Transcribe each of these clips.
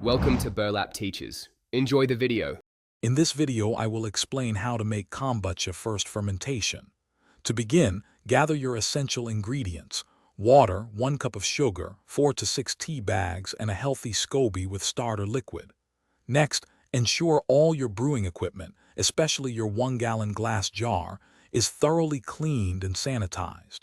Welcome to Burlap Teachers. Enjoy the video. In this video, I will explain how to make kombucha first fermentation. To begin, gather your essential ingredients: water, 1 cup of sugar, 4 to 6 tea bags, and a healthy SCOBY with starter liquid. Next, ensure all your brewing equipment, especially your 1-gallon glass jar, is thoroughly cleaned and sanitized.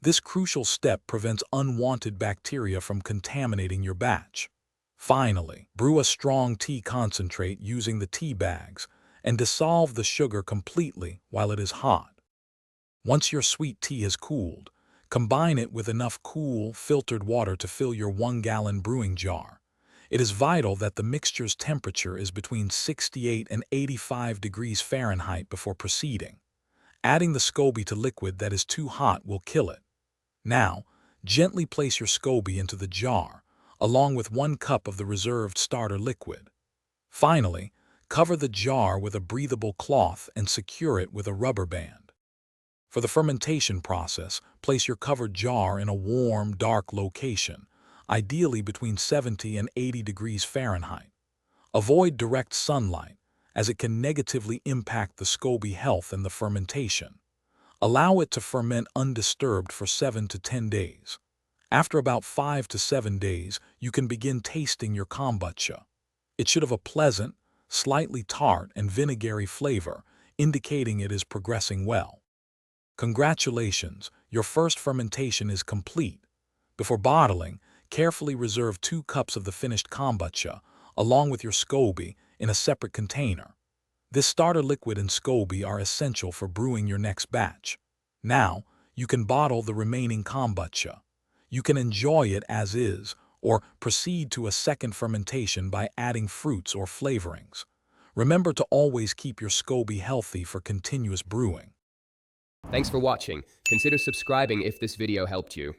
This crucial step prevents unwanted bacteria from contaminating your batch. Finally, brew a strong tea concentrate using the tea bags and dissolve the sugar completely while it is hot. Once your sweet tea has cooled, combine it with enough cool, filtered water to fill your 1-gallon brewing jar. It is vital that the mixture's temperature is between 68 and 85 degrees Fahrenheit before proceeding. Adding the SCOBY to liquid that is too hot will kill it. Now, gently place your SCOBY into the jar, along with 1 cup of the reserved starter liquid. Finally, cover the jar with a breathable cloth and secure it with a rubber band. For the fermentation process, place your covered jar in a warm, dark location, ideally between 70 and 80 degrees Fahrenheit. Avoid direct sunlight, as it can negatively impact the SCOBY health and the fermentation. Allow it to ferment undisturbed for 7 to 10 days. After about 5 to 7 days, you can begin tasting your kombucha. It should have a pleasant, slightly tart and vinegary flavor, indicating it is progressing well. Congratulations, your first fermentation is complete. Before bottling, carefully reserve 2 cups of the finished kombucha, along with your SCOBY, in a separate container. This starter liquid and SCOBY are essential for brewing your next batch. Now, you can bottle the remaining kombucha. You can enjoy it as is, or proceed to a second fermentation by adding fruits or flavorings. Remember to always keep your SCOBY healthy for continuous brewing. Thanks for watching. Consider subscribing if this video helped you.